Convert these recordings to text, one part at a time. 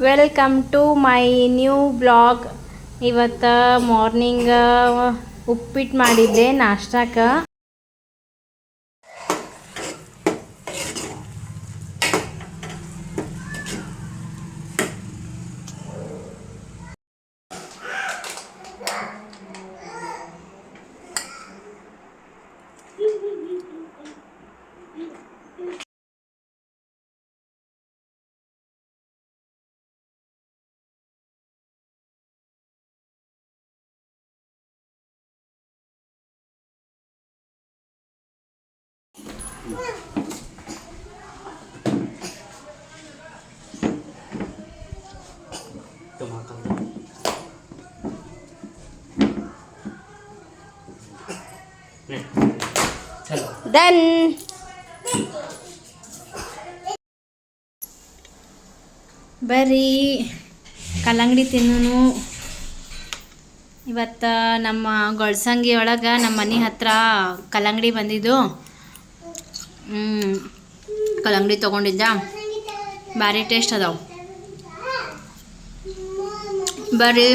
Welcome to my new blog. ಇವತ್ತು morning ಉಪ್ಪಿಟ್ಟು ಮಾಡಿದ್ದೆ ನಾಷ್ಟಕ್ಕೆ. Done. ಬರ್ರಿ ಕಲ್ಲಂಗಡಿ ತಿನ್ನೋನು. ಇವತ್ತು ನಮ್ಮ ಗೊಳ್ಸಂಗಿ ಒಳಗೆ ನಮ್ಮ ಮನೆ ಹತ್ರ ಕಲ್ಲಂಗಡಿ ಬಂದಿದ್ದು. ಕಲ್ಲಂಗಡಿ ತೊಗೊಂಡಿದ್ದ, ಭಾರಿ ಟೇಸ್ಟ್ ಅದಾವ. ಬರ್ರಿ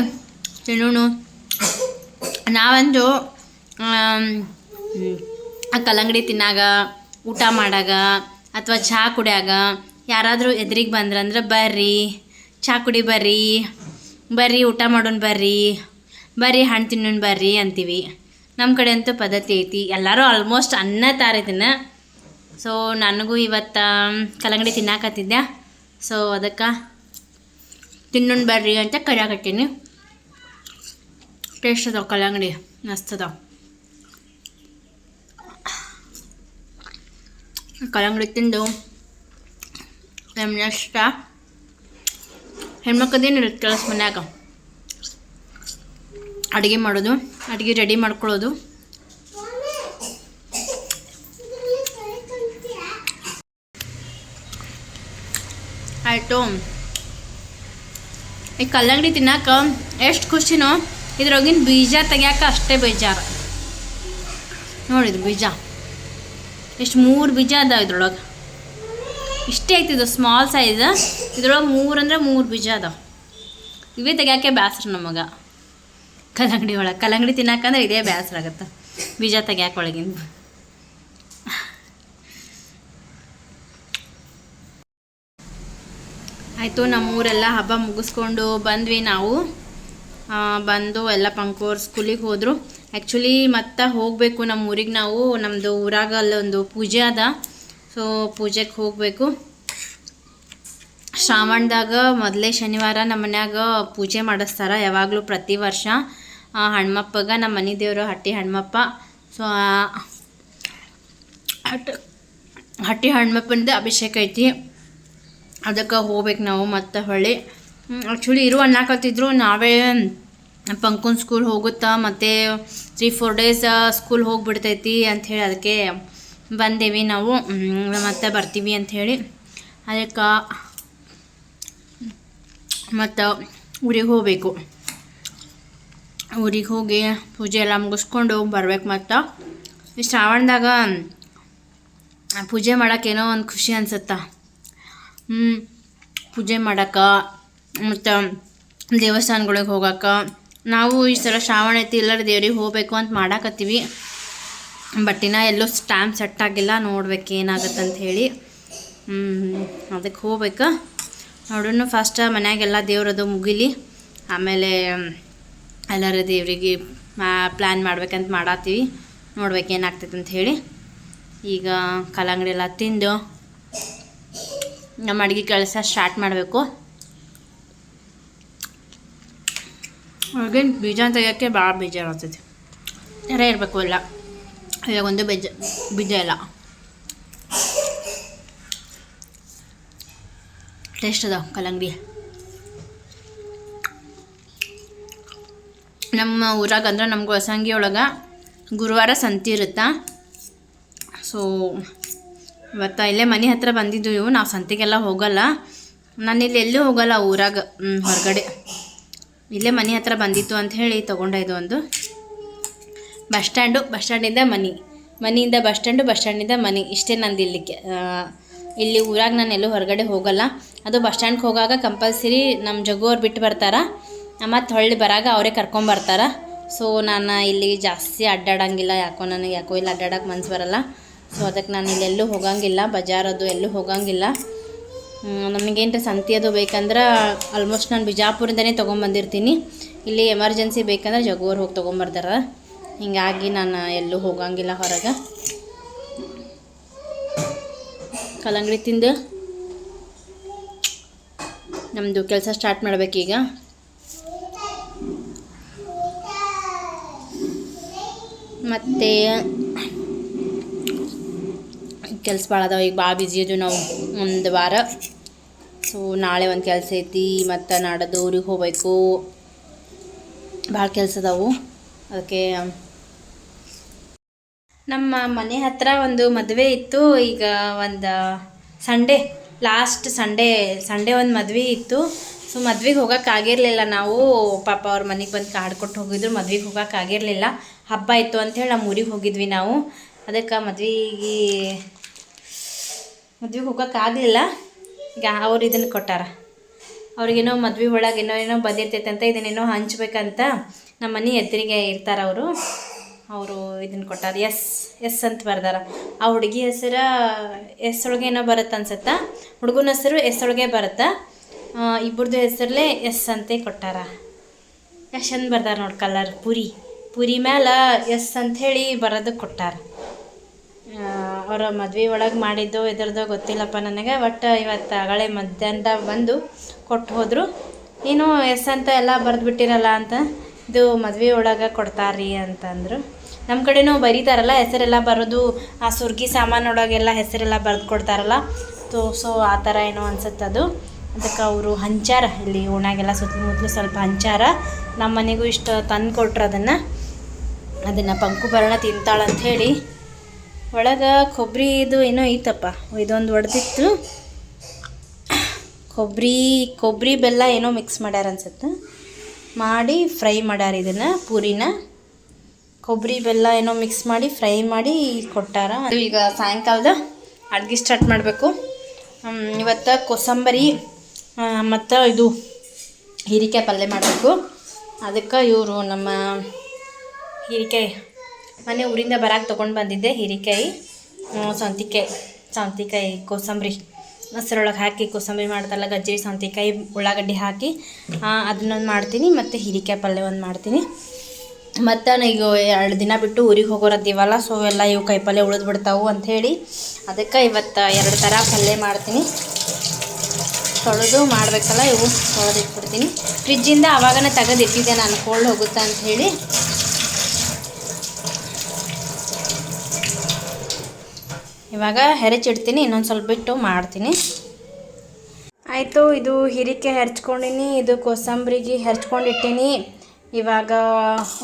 ತಿನ್ನೋನು. ನಾವಂದು ಕಲ್ಲಂಗಡಿ ತಿನ್ನಾಗ, ಊಟ ಮಾಡಾಗ ಅಥವಾ ಚಹಾ ಕುಡಿಯಾಗ ಯಾರಾದರೂ ಎದುರಿಗೆ ಬಂದ್ರಂದ್ರೆ ಬರ್ರಿ ಚಹಾ ಕುಡಿ, ಬರ್ರಿ ಊಟ ಮಾಡೋಣ, ಬರ್ರಿ ಹಣ್ಣು ತಿನ್ನೋಣ ಬರ್ರಿ ಅಂತೀವಿ. ನಮ್ಮ ಕಡೆ ಅಂತೂ ಪದ್ಧತಿ ಐತಿ. ಎಲ್ಲರೂ ಆಲ್ಮೋಸ್ಟ್ ಅನ್ನತಾರೆ ಇದನ್ನು. ಸೊ ನನಗೂ ಇವತ್ತು ಕಲ್ಲಂಗಡಿ ತಿನ್ನಾಕತ್ತಿದ್ದೆ. ಸೊ ಅದಕ್ಕೆ ತಿನ್ನೋಣ ಬರ್ರಿ ಅಂತ ಕರೆಯಾಕತ್ತೀನಿ. ಟೇಸ್ಟ್ ಅದಾವ ಕಲ್ಲಂಗಡಿ, ಮಸ್ತ್ ಅದಾವ. ಕಲ್ಲಂಗಡಿ ತಿಂದು ನೆಕ್ಸ್ಟ್ ಹೆಣ್ಮಕ್ಳದೇನು ಇರುತ್ತೆ ಕೆಲಸ ಮನ್ಯಾಗ, ಅಡುಗೆ ಮಾಡೋದು, ಅಡುಗೆ ರೆಡಿ ಮಾಡ್ಕೊಳ್ಳೋದು. ಆಯಿತು. ಈ ಕಲ್ಲಂಗಡಿ ತಿನ್ನಾಕ ಎಷ್ಟು ಖುಷಿನೋ, ಇದ್ರೊಳಗಿನ ಬೀಜ ತೆಗಿಯಾಕ ಅಷ್ಟೇ ಬೇಜಾರು. ನೋಡಿದ್ರು ಬೀಜ ಎಷ್ಟು 3 ಬೀಜ ಅದಾವ ಇದ್ರೊಳಗೆ. ಇಷ್ಟೇ ಆಗ್ತಿದ್ದು ಸ್ಮಾಲ್ ಸೈಜ್. ಇದ್ರೊಳಗೆ 3 ಅಂದರೆ 3 ಬೀಜ ಅದಾವ. ಇವೇ ತೆಗಿಯಾಕೆ ಬೇಸರ ನಮಗೆ ಕಲ್ಲಂಗಡಿ ಒಳಗೆ. ಕಲ್ಲಂಗಡಿ ತಿನ್ನಾಕಂದ್ರೆ ಇದೇ ಬೇಸರ ಆಗುತ್ತೆ, ಬೀಜ ತೆಗಿಯಾಕೆ ಒಳಗಿಂದ. ಆಯಿತು, ನಮ್ಮೂರೆಲ್ಲ ಹಬ್ಬ ಮುಗಿಸ್ಕೊಂಡು ಬಂದ್ವಿ ನಾವು. ಬಂದು ಎಲ್ಲ ಪಂಕೋರು ಸ್ಕೂಲಿಗೆ ಹೋದರು. ಆ್ಯಕ್ಚುಲಿ ಮತ್ತೆ ಹೋಗಬೇಕು ನಮ್ಮ ಊರಿಗೆ ನಾವು. ನಮ್ಮದು ಊರಾಗ ಅಲ್ಲೊಂದು ಪೂಜೆ ಅದ. ಸೊ ಪೂಜೆಗೆ ಹೋಗಬೇಕು. ಶ್ರಾವಣದಾಗ ಮೊದಲೇ ಶನಿವಾರ ನಮ್ಮ ಮನ್ಯಾಗ ಪೂಜೆ ಮಾಡಿಸ್ತಾರೆ ಯಾವಾಗಲೂ, ಪ್ರತಿ ವರ್ಷ. ಹಣ್ಮಪ್ಪಗೆ, ನಮ್ಮ ಮನೆ ದೇವರು ಹಟ್ಟಿ ಹಣ್ಮಪ್ಪ. ಸೊ ಹಟ್ಟಿ ಹಣ್ಮಪ್ಪನಿಂದ ಅಭಿಷೇಕ ಐತಿ. ಅದಕ್ಕೆ ಹೋಗ್ಬೇಕು ನಾವು ಮತ್ತೆ ಹೊಳ್ಳಿ. ಆ್ಯಕ್ಚುಲಿ ಅನ್ನಕತ್ತಿದ್ರು ನಾವೇ ಪಂಕುನ್ ಸ್ಕೂಲ್ ಹೋಗುತ್ತಾ, ಮತ್ತು 3-4 ಡೇಸ್ ಸ್ಕೂಲ್ ಹೋಗಿಬಿಡ್ತೈತಿ ಅಂಥೇಳಿ ಅದಕ್ಕೆ ಬಂದೇವಿ ನಾವು. ಮತ್ತೆ ಬರ್ತೀವಿ ಅಂಥೇಳಿ ಅದಕ್ಕೆ ಮತ್ತು ಊರಿಗೆ ಹೋಗಬೇಕು. ಊರಿಗೆ ಹೋಗಿ ಪೂಜೆ ಎಲ್ಲ ಮುಗಿಸ್ಕೊಂಡು ಬರ್ಬೇಕು. ಮತ್ತು ಈ ಶ್ರಾವಣದಾಗ ಪೂಜೆ ಮಾಡೋಕ್ಕೇನೋ ಒಂದು ಖುಷಿ ಅನ್ಸುತ್ತೆ. ಪೂಜೆ ಮಾಡೋಕ್ಕೆ ಮತ್ತು ದೇವಸ್ಥಾನಗಳಿಗೆ ಹೋಗೋಕ್ಕೆ. ನಾವು ಈ ಸಲ ಶ್ರಾವಣ ಐತಿ, ಎಲ್ಲರೂ ದೇವ್ರಿಗೆ ಹೋಗಬೇಕು ಅಂತ ಮಾಡಾಕತ್ತೀವಿ. ಬಟ್ ಇನ್ನೂ ಎಲ್ಲೂ ಟೈಮ್ ಸೆಟ್ ಆಗಿಲ್ಲ, ನೋಡ್ಬೇಕು ಏನಾಗುತ್ತೆ ಅಂತ ಹೇಳಿ. ಅದಕ್ಕೆ ಹೋಗ್ಬೇಕು. ನೋಡೋಣ, ಫಸ್ಟ್ ಮನ್ಯಾಗೆಲ್ಲ ದೇವ್ರದು ಮುಗಿಲಿ, ಆಮೇಲೆ ಎಲ್ಲರ ದೇವರಿಗೆ ಪ್ಲ್ಯಾನ್ ಮಾಡ್ಬೇಕಂತ ಮಾಡತ್ತೀವಿ. ನೋಡ್ಬೇಕು ಏನಾಗ್ತೈತೆ ಅಂತ ಹೇಳಿ. ಈಗ ಕಲ್ಲಂಗಡಿ ಎಲ್ಲ ತಿಂದು ನಮ್ಮ ಅಡುಗೆ ಕೆಲಸ ಸ್ಟಾರ್ಟ್ ಮಾಡಬೇಕು. ಅವ್ರಿಗೇನು ಬೀಜ ತೆಗಿಯೋಕ್ಕೆ ಭಾಳ ಬೇಜಾರು ಆಗ್ತೈತಿ. ಎರೆ ಇರಬೇಕು ಎಲ್ಲ. ಇವಾಗ ಒಂದು ಬೀಜ ಇಲ್ಲ. ಟೇಸ್ಟ್ ಅದಾವ ಕಲ್ಲಂಗಡಿ. ನಮ್ಮ ಊರಾಗ ಅಂದ್ರೆ ನಮ್ಮ ಗೊಳಸಂಗಿ ಒಳಗೆ ಗುರುವಾರ ಸಂತೆ ಇರುತ್ತೆ. ಸೊ ಇವತ್ತು ಇಲ್ಲೇ ಮನೆ ಹತ್ರ ಬಂದಿದ್ದು. ನಾವು ಸಂತೆಗೆಲ್ಲ ಹೋಗಲ್ಲ, ನಾನು ಇಲ್ಲಿ ಎಲ್ಲೂ ಹೋಗಲ್ಲ ಊರಾಗ, ಹೊರಗಡೆ. ಇಲ್ಲೇ ಮನೆ ಹತ್ರ ಬಂದಿತ್ತು ಅಂತ ಹೇಳಿ ತೊಗೊಂಡೆ. ಇದು ಒಂದು ಬಸ್ ಸ್ಟ್ಯಾಂಡಿಂದ ಮನೆ, ಮನೆಯಿಂದ ಬಸ್ ಸ್ಟ್ಯಾಂಡು, ಬಸ್ ಸ್ಟ್ಯಾಂಡಿಂದ ಮನೆ, ಇಷ್ಟೇ ನಂದು ಇಲ್ಲಿಕ್ಕೆ ಇಲ್ಲಿ ಊರಾಗ ನಾನು ಎಲ್ಲೂ ಹೊರಗಡೆ ಹೋಗಲ್ಲ. ಅದು ಬಸ್ ಸ್ಟ್ಯಾಂಡ್ಗೆ ಹೋಗಾಗ ಕಂಪಲ್ಸರಿ ನಮ್ಮ ಜಗ್ಗು ಅವ್ರು ಬಿಟ್ಟು ಬರ್ತಾರೆ, ಮತ್ತು ಹೊಳ್ಳಿ ಬರಾಗ ಅವರೇ ಕರ್ಕೊಂಬರ್ತಾರೆ. ಸೊ ನಾನು ಇಲ್ಲಿ ಜಾಸ್ತಿ ಅಡ್ಡಾಡಂಗಿಲ್ಲ, ಯಾಕೋ ಇಲ್ಲಿ ಅಡ್ಡಾಡೋಕೆ ಮನ್ಸು ಬರಲ್ಲ. ಸೊ ಅದಕ್ಕೆ ನಾನು ಇಲ್ಲೆಲ್ಲೂ ಹೋಗಂಗಿಲ್ಲ, ಬಜಾರದು ಎಲ್ಲೂ ಹೋಗಂಗಿಲ್ಲ. ನಮಗೇನು ಸಂತಿ ಅದು ಬೇಕಂದ್ರೆ ಆಲ್ಮೋಸ್ಟ್ ನಾನು ಬಿಜಾಪುರದಿಂದನೇ ತೊಗೊಂಬಂದಿರ್ತೀನಿ. ಇಲ್ಲಿ ಎಮರ್ಜೆನ್ಸಿ ಬೇಕಂದ್ರೆ ಜಗ್ಗೋರು ಹೋಗಿ ತೊಗೊಂಬರ್ತಾರೆ. ಹೀಗಾಗಿ ನಾನು ಎಲ್ಲೂ ಹೋಗಂಗಿಲ್ಲ ಹೊರಗೆ. ಕಲ್ಲಂಗಡಿ ತಿಂದು ನಮ್ಮದು ಕೆಲಸ ಸ್ಟಾರ್ಟ್ ಮಾಡಬೇಕೀಗ. ಮತ್ತು ಕೆಲಸ ಭಾಳ ಅದಾವೆ, ಈಗ ಭಾಳ ಬ್ಯುಸಿ ಇದ್ದೀವಿ ನಾವು ಒಂದು ವಾರ. ಸೊ ನಾಳೆ ಒಂದು ಕೆಲಸ ಐತಿ, ಮತ್ತು ನಾಡದ್ದು ಊರಿಗೆ ಹೋಗ್ಬೇಕು, ಭಾಳ ಕೆಲಸ ಅದಾವು. ಅದಕ್ಕೆ ನಮ್ಮ ಮನೆ ಹತ್ತಿರ ಒಂದು ಮದುವೆ ಇತ್ತು. ಈಗ ಒಂದು ಲಾಸ್ಟ್ ಸಂಡೇ ಒಂದು ಮದುವೆ ಇತ್ತು. ಸೊ ಮದ್ವೆಗೆ ಹೋಗೋಕ್ಕಾಗಿರಲಿಲ್ಲ ನಾವು. ಪಾಪ ಅವ್ರ ಮನೆಗೆ ಬಂದು ಕಾರ್ಡ್ ಕೊಟ್ಟು ಹೋಗಿದ್ರು, ಮದ್ವೆಗೆ ಹೋಗೋಕ್ಕಾಗಿರಲಿಲ್ಲ. ಹಬ್ಬ ಇತ್ತು ಅಂಥೇಳಿ ನಮ್ಮ ಊರಿಗೆ ಹೋಗಿದ್ವಿ ನಾವು. ಅದಕ್ಕೆ ಮದ್ವೆಗೆ ಹೋಗೋಕ್ಕಾಗಲಿಲ್ಲ. ಈಗ ಅವ್ರು ಇದನ್ನು ಕೊಟ್ಟಾರ, ಅವ್ರಿಗೇನೋ ಮದ್ವೆ ಒಳಗೆ ಏನೋ ಬಂದಿರ್ತೈತೆ ಅಂತ, ಇದನ್ನೇನೋ ಹಂಚ್ಬೇಕಂತ. ನಮ್ಮ ಮನೆ ಎದುರಿಗೆ ಇರ್ತಾರೆ ಅವರು ಇದನ್ನು ಕೊಟ್ಟಾರ. ಎಸ್ ಅಂತ ಬರ್ದಾರ. ಆ ಹುಡುಗಿ ಹೆಸರು ಎಸ್ ಒಳಗೆ ಏನೋ ಬರುತ್ತೆ ಅನ್ಸುತ್ತೆ, ಹುಡುಗನ ಹೆಸರು ಎಸ್ ಒಳಗೆ ಬರುತ್ತೆ. ಇಬ್ಬರದು ಹೆಸರಲ್ಲೇ ಎಸ್ ಅಂತ ಕೊಟ್ಟಾರ. ಎಷ್ಟು ಚಂದ ಬರ್ದಾರ ನೋಡಿ, ಕಲರ್ ಪುರಿ ಮೇಲೆ ಎಸ್ ಅಂಥೇಳಿ ಬರೋದು ಕೊಟ್ಟಾರ. ಅವರ ಮದ್ವೆ ಒಳಗೆ ಮಾಡಿದ್ದು ಇದ್ರದ್ದು ಗೊತ್ತಿಲ್ಲಪ್ಪ ನನಗೆ. ಒಟ್ಟು ಇವತ್ತು ಅಗಳೇ ಮಧ್ಯಾಹ್ನದಾಗ ಬಂದು ಕೊಟ್ಟು ಹೋದರು. ಏನೋ ಎಸ್ ಅಂತ ಎಲ್ಲ ಬರೆದ್ಬಿಟ್ಟಿರಲ್ಲ ಅಂತ, ಇದು ಮದ್ವೆ ಒಳಗೆ ಕೊಡ್ತಾರ್ರಿ ಅಂತಂದರು. ನಮ್ಮ ಕಡೆನೂ ಬರೀತಾರಲ್ಲ ಹೆಸರೆಲ್ಲ ಬರೋದು, ಆ ಸುರ್ಗಿ ಸಾಮಾನೊಳಗೆಲ್ಲ ಹೆಸರೆಲ್ಲ ಬರೆದು ಕೊಡ್ತಾರಲ್ಲ. ಸೊ ಆ ಥರ ಏನೋ ಅನ್ಸುತ್ತದು. ಅದಕ್ಕೆ ಅವರು ಹಂಚಾರ, ಇಲ್ಲಿ ಓಣಾಗೆಲ್ಲ ಸುತ್ತಮುತ್ತಲು ಸ್ವಲ್ಪ ಹಂಚಾರ. ನಮ್ಮ ಮನೆಗೂ ಇಷ್ಟು ತಂದು ಕೊಟ್ರು. ಅದನ್ನು ಪಂಕುಭರಣ ತಿಂತಾಳಂಥೇಳಿ. ಒಳಗೆ ಕೊಬ್ಬರಿ ಇದು ಏನೋ ಐತಪ್ಪ, ಇದೊಂದು ಒಡೆದಿತ್ತು. ಕೊಬ್ಬರಿ ಬೆಲ್ಲ ಏನೋ ಮಿಕ್ಸ್ ಮಾಡ್ಯಾರ ಅನ್ಸುತ್ತೆ, ಮಾಡಿ ಫ್ರೈ ಮಾಡ್ಯಾರ. ಇದನ್ನು ಪೂರಿನ ಕೊಬ್ಬರಿ ಬೆಲ್ಲ ಏನೋ ಮಿಕ್ಸ್ ಮಾಡಿ ಫ್ರೈ ಮಾಡಿ ಕೊಟ್ಟಾರ. ಈಗ ಸಾಯಂಕಾಲದ ಅಡುಗೆ ಸ್ಟಾರ್ಟ್ ಮಾಡಬೇಕು. ಇವತ್ತು ಕೋಸಂಬರಿ ಮತ್ತು ಇದು ಹೀರೆಕಾಯಿ ಪಲ್ಯ ಮಾಡಬೇಕು. ಅದಕ್ಕೆ ಇವರು ನಮ್ಮ ಹೀರೆಕಾಯಿ ಮನೆ ಊರಿಂದ ಬರೋಕ್ಕೆ ತೊಗೊಂಡು ಬಂದಿದ್ದೆ. ಹೀರೆಕಾಯಿ, ಸೌಂತಿಕಾಯಿ ಕೋಸಂಬರಿ ಮೊಸರೊಳಗೆ ಹಾಕಿ ಕೋಸಂಬರಿ ಮಾಡ್ತಾರಲ್ಲ, ಗಜ್ಜರಿ ಸೌಂತಿಕಾಯಿ ಉಳ್ಳಾಗಡ್ಡಿ ಹಾಕಿ ಅದನ್ನೊಂದು ಮಾಡ್ತೀನಿ, ಮತ್ತು ಹೀರೆಕಾಯಿ ಪಲ್ಯ ಒಂದು ಮಾಡ್ತೀನಿ. ಮತ್ತು ಈಗ 2 ದಿನ ಬಿಟ್ಟು ಊರಿಗೆ ಹೋಗೋರದ್ದೀವಲ್ಲ, ಸೊ ಎಲ್ಲ ಇವು ಕಾಯಿ ಪಲ್ಯ ಉಳಿದು ಬಿಡ್ತಾವು ಅಂಥೇಳಿ ಅದಕ್ಕೆ ಇವತ್ತು 2 ಥರ ಪಲ್ಯ ಮಾಡ್ತೀನಿ. ತೊಳೆದು ಮಾಡಬೇಕಲ್ಲ, ಇವು ತೊಳೆದಿಟ್ಬಿಡ್ತೀನಿ. ಫ್ರಿಜ್ಜಿಂದ ಆವಾಗನೇ ತೆಗೆದಿಟ್ಟಿದ್ದೆ ನಾನು, ಕೋಲ್ಡ್ ಹೋಗುತ್ತೆ ಅಂಥೇಳಿ. ಇವಾಗ ಹೆರಚಿಡ್ತೀನಿ, ಇನ್ನೊಂದು ಸ್ವಲ್ಪ ಬಿಟ್ಟು ಮಾಡ್ತೀನಿ. ಆಯಿತು, ಇದು ಹೀರೆಕಾಯಿ ಹೆರ್ಚ್ಕೊಂಡಿನಿ, ಇದು ಕೋಸಂಬರಿಗೆ ಹೆರ್ಚ್ಕೊಂಡಿಟ್ಟೀನಿ. ಇವಾಗ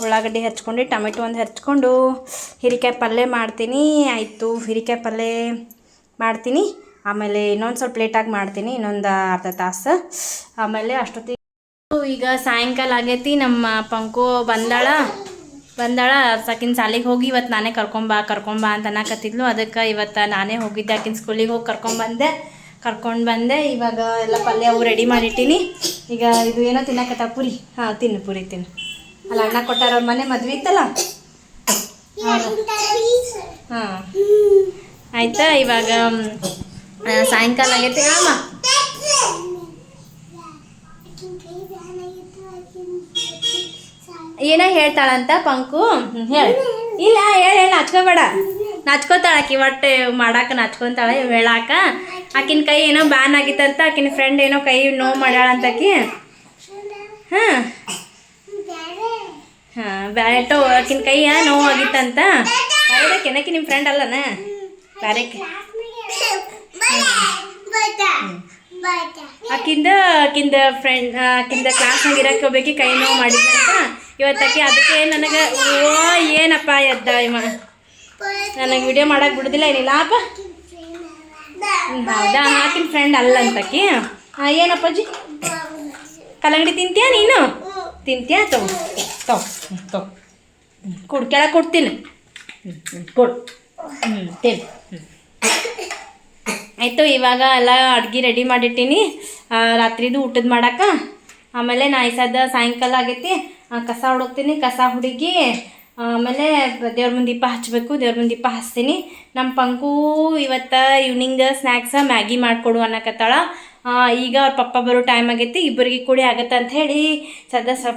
ಉಳ್ಳಾಗಡ್ಡಿ ಹೆರ್ಚ್ಕೊಂಡು, ಟೊಮೆಟೊ ಒಂದು ಹೆರ್ಚ್ಕೊಂಡು ಹೀರೆಕಾಯಿ ಪಲ್ಯ ಮಾಡ್ತೀನಿ. ಆಯಿತು, ಹೀರೆಕಾಯಿ ಪಲ್ಯ ಮಾಡ್ತೀನಿ. ಆಮೇಲೆ ಇನ್ನೊಂದು ಸ್ವಲ್ಪ ಲೇಟಾಗಿ ಮಾಡ್ತೀನಿ, ಇನ್ನೊಂದು ಅರ್ಧ ತಾಸು. ಆಮೇಲೆ ಅಷ್ಟೊತ್ತಿಗೆ ಈಗ ಸಾಯಂಕಾಲ ಆಗೈತಿ. ನಮ್ಮ ಪಂಕು ಬಂದಾಳ. ಸಾಕಿನ ಸಾಲಿಗೆ ಹೋಗಿ ಇವತ್ತು ನಾನೇ ಕರ್ಕೊಂಬಾ ಅಂತ ಅನ್ನಕತ್ತಿದ್ಲು. ಅದಕ್ಕೆ ಇವತ್ತು ನಾನೇ ಹೋಗಿದ್ದೆ, ಆಕಿನ ಸ್ಕೂಲಿಗೆ ಹೋಗಿ ಕರ್ಕೊಂಡು ಬಂದೆ. ಇವಾಗ ಎಲ್ಲ ಪಲ್ಯ ಅವು ರೆಡಿ ಮಾಡಿಟ್ಟಿನಿ. ಈಗ ಇದು ಏನೋ ತಿನ್ನಕತ್ತ ಪುರಿ. ತಿನ್ನು ಪುರಿ ತಿನ್ನು. ಅಲ್ಲ ಅಣ್ಣ ಕೊಟ್ಟಾರ, ಅವ್ರ ಮನೆ ಮದ್ವೆ ಇತ್ತಲ್ಲ. ಆಯ್ತಾ, ಇವಾಗ ಸಾಯಂಕಾಲ ಆಗೈತೆ. ಏನೋ ಹೇಳ್ತಾಳಂತ ಪಂಕು. ಹೇಳಿ. ಇಲ್ಲ ಹೇಳಿ, ನಾಚ್ಕೋಬೇಡ. ನಾಚ್ಕೋತಾಳ ಆಕಿ, ಒಟ್ಟು ಮಾಡಾಕ ನಾಚ್ಕೊತಾಳೆ, ಹೇಳಾಕ. ಆಕಿನ ಕೈ ಏನೋ ಬ್ಯಾನ್ ಆಗಿತ್ತಂತ, ಆಕಿನ ಫ್ರೆಂಡ್ ಏನೋ ಕೈ ನೋವು ಮಾಡ್ಯಾಳಂತಾಕಿ. ಬ್ಯಾಟೋ ಆಕಿನ ಕೈ ನೋವು ಆಗಿತ್ತಂತ. ಬೇರೆದಕ್ಕೆನಕಿ ನಿಮ್ಮ ಫ್ರೆಂಡ್ ಅಲ್ಲನ, ಬೇರೆ ಆಕಿಂದ ಫ್ರೆಂಡ್, ಆಕಿಂದ ಕ್ಲಾಸ್ನಾಗ ಇರಕ್ಕೆ ಹೋಗ್ಬೇಕಿ, ಕೈ ನೋವು ಮಾಡಿದ್ದಂತ ಇವತ್ತಾಕಿ. ಅದಕ್ಕೆ ನನಗೆ ಏನಪ್ಪ ಎದ್ದ ಇವ, ನನಗೆ ವಿಡಿಯೋ ಮಾಡಕ್ಕೆ ಬಿಡೋದಿಲ್ಲ, ಏನಿಲ್ಲ ಅಪ್ಪ. ಹೌದಾ, ಆಕಿನ ಫ್ರೆಂಡ್ ಅಲ್ಲ ಅಂತಕಿ. ಏನಪ್ಪಾಜಿ, ಕಲ್ಲಂಗಡಿ ತಿಂತೀಯ ನೀನು? ತಿಂತೀಯ? ತಗೋ ಕೊಡು, ಕೆಳಗೆ ಕೊಡ್ತೀನಿ. ಕೊಡು, ತಿನ್ನು. ಆಯಿತು, ಇವಾಗ ಎಲ್ಲ ಅಡ್ಗೆ ರೆಡಿ ಮಾಡಿಟ್ಟೀನಿ ರಾತ್ರಿದು ಊಟದ ಮಾಡಕ್ಕೆ. ಆಮೇಲೆ ನಾ ಸದ ಸಾಯಂಕಾಲ ಆಗೈತಿ, ಕಸ ಹುಡುಕ್ತೀನಿ. ಕಸ ಹುಡುಗಿ ಆಮೇಲೆ ದೇವ್ರ ಮುಂದೆ ದೀಪ ಹಚ್ಚಬೇಕು. ದೇವ್ರ ಮುಂದೆ ದೀಪ ಹಚ್ತೀನಿ. ನಮ್ಮ ಪಂಕು ಇವತ್ತು ಈವ್ನಿಂಗ್ ಸ್ನ್ಯಾಕ್ಸ ಮ್ಯಾಗಿ ಮಾಡಿಕೊಡು ಅನ್ನಕತ್ತಾಳ. ಈಗ ಅವ್ರ ಪಪ್ಪ ಬರೋ ಟೈಮ್ ಆಗೈತಿ, ಇಬ್ಬರಿಗೆ ಕೂಡಿ ಆಗತ್ತೆ ಅಂತ ಹೇಳಿ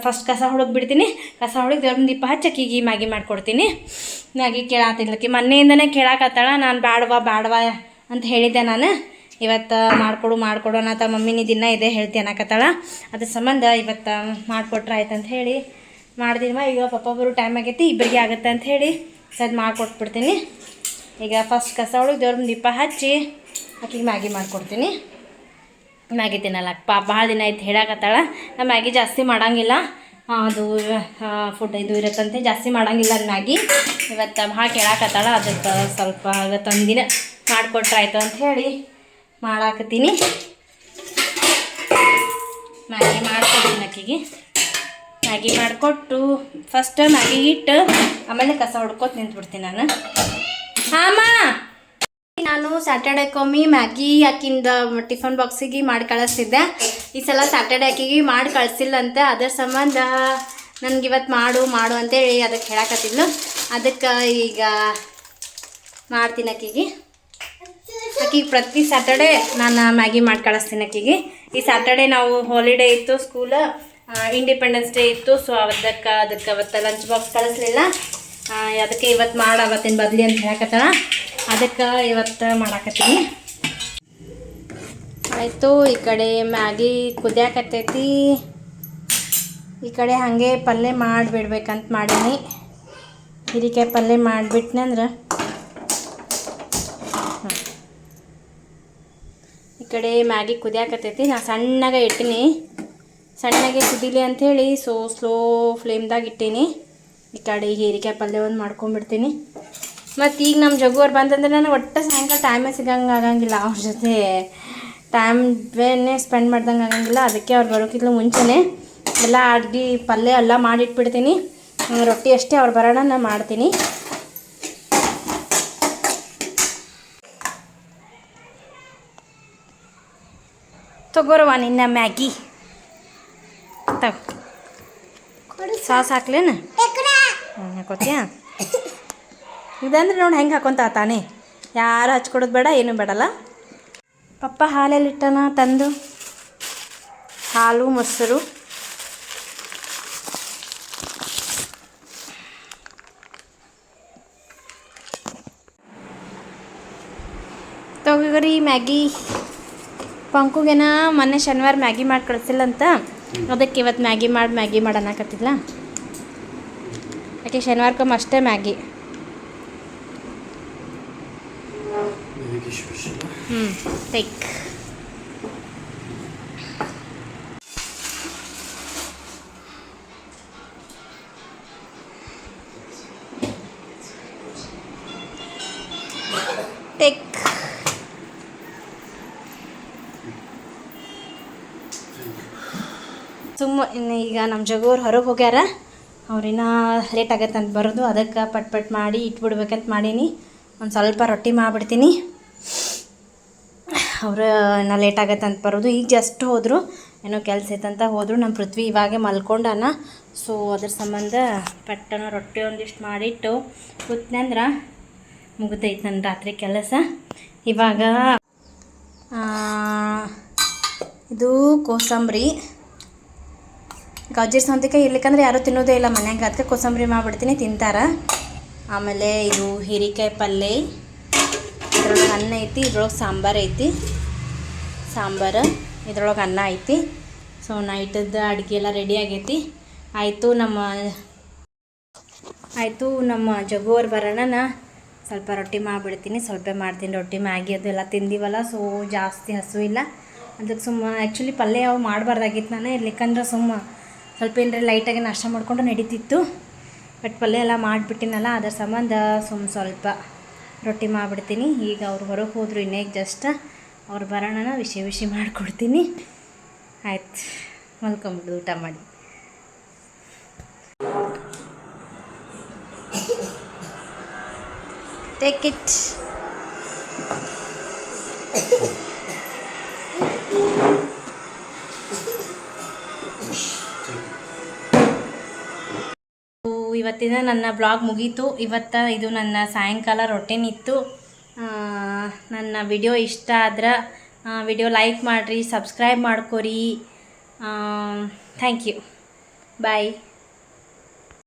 ಫಸ್ಟ್ ಕಸ ಹುಡುಗಿ ಬಿಡ್ತೀನಿ. ಕಸ ಹುಡುಗಿ ದೇವ್ರ ಮುಂದೆ ದೀಪ ಹಚ್ಚಕ್ಕೀಗ ಮ್ಯಾಗಿ ಮಾಡಿಕೊಡ್ತೀನಿ. ಮ್ಯಾಗಿ ಕೇಳಾತಿದ್ಲಕ್ಕಿ, ಮೊನ್ನೆಯಿಂದನೇ ಕೇಳಾಕತ್ತಾಳ. ನಾನು ಬ್ಯಾಡವಾ ಅಂತ ಹೇಳಿದ್ದೆ ನಾನು. ಇವತ್ತು ಮಾಡಿಕೊಡು ಅನ್ನತ್ತ ಮಮ್ಮಿನಿ ದಿನ ಇದೆ ಹೇಳ್ತಿ ಅನ್ನಕತ್ತಾಳ. ಅದ್ರ ಸಂಬಂಧ ಇವತ್ತು ಮಾಡಿಕೊಟ್ರೆ ಆಯ್ತು ಅಂತ ಹೇಳಿ ಮಾಡ್ದಿಲ್ವ. ಈಗ ಪಪ್ಪ ಬರೋ ಟೈಮ್ ಆಗೈತಿ, ಇಬ್ಬರಿಗೆ ಆಗುತ್ತೆ ಅಂತ ಹೇಳಿ ಮಾಡಿಕೊಟ್ಬಿಡ್ತೀನಿ. ಈಗ ಫಸ್ಟ್ ಕಸ ಒಳಗೆ ದೇವ್ರ ಮುಂದೆ ದೀಪ ಹಚ್ಚಿ ಆಕಿಗೆ ಮ್ಯಾಗಿ ಮಾಡಿಕೊಡ್ತೀನಿ. ಮ್ಯಾಗಿ ತಿನ್ನಲ್ಲಕ್ಕ ಭಾಳ ದಿನ ಆಯ್ತು ಹೇಳಾಕತ್ತಾಳ. ನಾ ಮ್ಯಾಗಿ ಜಾಸ್ತಿ ಮಾಡೋಂಗಿಲ್ಲ, ಅದು ಫುಡ್ ಇದು ಇರುತ್ತಂತೆ, ಜಾಸ್ತಿ ಮಾಡೋಂಗಿಲ್ಲ ಅದು ಮ್ಯಾಗಿ. ಇವತ್ತು ಭಾಳ ಕೇಳಾಕತ್ತಾಳ, ಅದಕ್ಕೆ ಸ್ವಲ್ಪ ಇವತ್ತೊಂದಿನ ಮಾಡಿಕೊಟ್ರೆ ಆಯಿತು ಅಂತ ಹೇಳಿ ಮಾಡಾಕತ್ತೀನಿ. ಮ್ಯಾಗಿ ಮಾಡ್ಕೊಡ್ತೀನಿ ಆಕಿಗೆ. ಮ್ಯಾಗಿ ಮಾಡಿಕೊಟ್ಟು ಫಸ್ಟ್ ಮ್ಯಾಗಿ ಇಟ್ಟು ಆಮೇಲೆ ಕಸ ಹೊಡ್ಕೊತ ನಿಂತ್ಬಿಡ್ತೀನಿ ನಾನು. ಹಾಂ, ನಾನು ಸ್ಯಾಟರ್ಡೇಕೊಮ್ಮೆ ಮ್ಯಾಗಿ ಆಕಿಂದ ಟಿಫನ್ ಬಾಕ್ಸಿಗೆ ಮಾಡಿ ಕಳಿಸ್ತಿದ್ದೆ. ಈ ಸಲ ಸ್ಯಾಟರ್ಡೇ ಆಕಿಗೆ ಮಾಡಿ ಕಳಿಸಿಲ್ಲಂತೆ. ಅದರ ಸಂಬಂಧ ನನಗೆ ಇವತ್ತು ಮಾಡು ಅಂತೇಳಿ ಅದಕ್ಕೆ ಹೇಳಕತ್ತಿದ್ಲು. ಅದಕ್ಕೆ ಈಗ ಮಾಡ್ತೀನಿ ಆಕಿಗೆ ಪ್ರತಿ ಸ್ಯಾಟರ್ಡೇ ನಾನು ಮ್ಯಾಗಿ ಮಾಡಿ ಕಳಿಸ್ತೀನಿ ಆಕಿಗೆ. ಈ ಸ್ಯಾಟರ್ಡೇ ನಾವು ಹಾಲಿಡೇ ಇತ್ತು, ಸ್ಕೂಲ್ ಇಂಡಿಪೆಂಡೆನ್ಸ್ ಡೇ ಇತ್ತು. ಸೊ ಅದಕ್ಕೆ ಅವತ್ತು ಲಂಚ್ ಬಾಕ್ಸ್ ಕಳಿಸ್ಲಿಲ್ಲ. ಅದಕ್ಕೆ ಇವತ್ತು ಅವತ್ತಿನ ಬದಲಿ ಅಂತ ಹೇಳಕತ್ತಾಳ. ಅದಕ್ಕೆ ಇವತ್ತು ಮಾಡಾಕತ್ತೀನಿ. ಆಯಿತು, ಈ ಕಡೆ ಮ್ಯಾಗಿ ಕುದಿಯಾಕತ್ತೈತಿ, ಈ ಕಡೆ ಹಾಗೆ ಪಲ್ಯ ಮಾಡಿಬಿಡ್ಬೇಕಂತ ಮಾಡೀನಿ. ಹೀರಿಕಾಯಿ ಪಲ್ಯ ಮಾಡಿಬಿಟ್ನಂದ್ರೆ ಈ ಕಡೆ ಮ್ಯಾಗಿ ಕುದಿಯಾಕತ್ತೈತಿ. ನಾ ಸಣ್ಣಗೆ ಇಟ್ಟೀನಿ, ಸಣ್ಣಗೆ ಕುದೀಲಿ ಅಂಥೇಳಿ ಸ್ಲೋ ಫ್ಲೇಮ್ದಾಗ ಇಟ್ಟೀನಿ. ಈ ಕಡೆ ಹೀರಿಕಾಯಿ ಪಲ್ಯ ಒಂದು ಮಾಡ್ಕೊಂಡ್ಬಿಡ್ತೀನಿ. ಮತ್ತು ಈಗ ನಮ್ಮ ಜಗುವ್ರು ಬಂತಂದ್ರೆ ನನಗೆ ಒಟ್ಟು ಸಾಯಂಕಾಲ ಟೈಮೇ ಸಿಗಂಗೆ ಆಗಂಗಿಲ್ಲ. ಅವ್ರ ಜೊತೆ ಟೈಮ್ನೇ ಸ್ಪೆಂಡ್ ಮಾಡ್ದಂಗೆ ಆಗಂಗಿಲ್ಲ. ಅದಕ್ಕೆ ಅವ್ರು ಬರೋಕ್ಕಿಂತ ಮುಂಚೆನೇ ಎಲ್ಲ ಅಡ್ಗೆ ಪಲ್ಯ ಎಲ್ಲ ಮಾಡಿಟ್ಬಿಡ್ತೀನಿ. ರೊಟ್ಟಿ ಅಷ್ಟೇ ಅವ್ರು ಬರೋಣ ನಾನು ಮಾಡ್ತೀನಿ. ತಗೋರವ ನಿನ್ನ ಮ್ಯಾಗಿ ಸಾಸ್ ಹಾಕ್ಲೇನ? ಹಾಕೋತಿಯಾ? ಇದಂದ್ರೆ ನೋಡಿ ಹೆಂಗೆ ಹಾಕೊತ ತಾನೇ, ಯಾರು ಹಚ್ಕೊಡೋದು ಬೇಡ, ಏನೂ ಬೇಡಲ್ಲ. ಪಪ್ಪ ಹಾಲೆಲ್ಲಿಟ್ಟನ ತಂದು, ಹಾಲು ಮೊಸರು. ತಗೋರಿ ಮ್ಯಾಗಿ. ಪಂಕುಗೆನ ಮೊನ್ನೆ ಶನಿವಾರ ಮ್ಯಾಗಿ ಮಾಡಿ ಕಳಿಸಿಲ್ಲ ಅಂತ, ಅದಕ್ಕೆ ಇವತ್ತು ಮ್ಯಾಗಿ ಮಾಡಿ ಅನ್ನಕತ್ತಿದ್ಲ. ಯಾಕೆ ಶನಿವಾರಕ್ಕೊಮ್ಮೆ ಅಷ್ಟೇ ಮ್ಯಾಗಿ. ಟೇಕ್. ಈಗ ನಮ್ಮ ಜಗೋರು ಹೊರಗೆ ಹೋಗ್ಯಾರ, ಅವ್ರಿನ್ನ ಲೇಟ್ ಆಗತ್ತೆ ಅಂತ ಬರೋದು. ಅದಕ್ಕೆ ಪಟ್ ಮಾಡಿ ಇಟ್ಬಿಡ್ಬೇಕಂತ ಮಾಡೀನಿ. ಒಂದು ಸ್ವಲ್ಪ ರೊಟ್ಟಿ ಮಾಡಿಬಿಡ್ತೀನಿ. ಅವರು ಇನ್ನೂ ಲೇಟ್ ಆಗತ್ತೆ ಅಂತ ಬರೋದು. ಈಗ ಜಸ್ಟ್ ಹೋದರು, ಏನೋ ಕೆಲಸ ಐತಂತ ಹೋದರು. ನಮ್ಮ ಪೃಥ್ವಿ ಇವಾಗೆ ಮಲ್ಕೊಂಡಾನ. ಸೊ ಅದ್ರ ಸಂಬಂಧ ಪಟ್ಟನ ರೊಟ್ಟಿ ಒಂದಿಷ್ಟು ಮಾಡಿಟ್ಟು ಕೂತ್ನಂದ್ರೆ ಮುಗಿದೈತೆ ನನ್ನ ರಾತ್ರಿ ಕೆಲಸ. ಇವಾಗ ಇದು ಕೋಸಂಬರಿ, ಗಜ್ಜರಿ ಸೌತೆಕಾಯಿ ಇರ್ಲಿಕ್ಕಂದ್ರೆ ಯಾರೂ ತಿನ್ನೋದೇ ಇಲ್ಲ ಮನ್ಯಾಗ. ಅದಕ್ಕೆ ಕೋಸಂಬರಿ ಮಾಡಿಬಿಡ್ತೀನಿ, ತಿಂತಾರೆ. ಆಮೇಲೆ ಇದು ಹೀರಿಕಾಯಿ ಪಲ್ಯ, ಇದ್ರೊಳಗೆ ಅನ್ನ ಐತಿ, ಇದ್ರೊಳಗೆ ಸಾಂಬಾರು ಐತಿ, ಇದ್ರೊಳಗೆ ಅನ್ನ ಐತಿ. ಸೊ ನೈಟದ್ದು ಅಡುಗೆ ಎಲ್ಲ ರೆಡಿ ಆಗೈತಿ. ಆಯಿತು, ನಮ್ಮ ಜಗುವರ್ ಬರೋಣ ಸ್ವಲ್ಪ ರೊಟ್ಟಿ ಮಾಡಿಬಿಡ್ತೀನಿ. ಸ್ವಲ್ಪ ಮಾಡ್ತೀನಿ ರೊಟ್ಟಿ. ಮ್ಯಾಗಿ ಅದೆಲ್ಲ ತಿಂದಿವಲ್ಲ, ಸೊ ಜಾಸ್ತಿ ಹಸು ಇಲ್ಲ. ಅದಕ್ಕೆ ಆ್ಯಕ್ಚುಲಿ ಪಲ್ಯ ಯಾವ ಮಾಡಬಾರ್ದಾಗಿತ್ತು ನಾನು, ಇರ್ಲಿಕ್ಕಂದ್ರೆ ಸ್ವಲ್ಪ ಏನರ ಲೈಟಾಗಿ ನಾಷ್ಟ ಮಾಡಿಕೊಂಡು ನಡೀತಿತ್ತು. ಬಟ್ ಪಲ್ಯ ಎಲ್ಲ ಮಾಡಿಬಿಟ್ಟಿನಲ್ಲ, ಅದರ ಸಂಬಂಧ ಸ್ವಲ್ಪ ರೊಟ್ಟಿ ಮಾಡಿಬಿಡ್ತೀನಿ. ಈಗ ಅವ್ರು ಹೊರಗೆ ಹೋದರು, ಇನ್ನೇಗ ಜಸ್ಟ್ ಅವ್ರು ಬರೋಣ ಬಿಸಿ ಮಾಡಿಕೊಡ್ತೀನಿ. ಆಯ್ತು, ಮಲ್ಕೊಂಬಿಡು ಊಟ ಮಾಡಿ. Take it. ಇವತ್ತಿನ ನನ್ನ ಬ್ಲಾಗ್ ಮುಗೀತು. ಇದು ನನ್ನ ಸಾಯಂಕಾಲ ರೊಟೀನ್ ಇತ್ತು. ನನ್ನ ವಿಡಿಯೋ ಇಷ್ಟ ಆದ್ರೆ ವಿಡಿಯೋ ಲೈಕ್ ಮಾಡಿರಿ, ಸಬ್ಸ್ಕ್ರೈಬ್ ಮಾಡ್ಕೊರಿ. Thank you. ಬಾಯ್.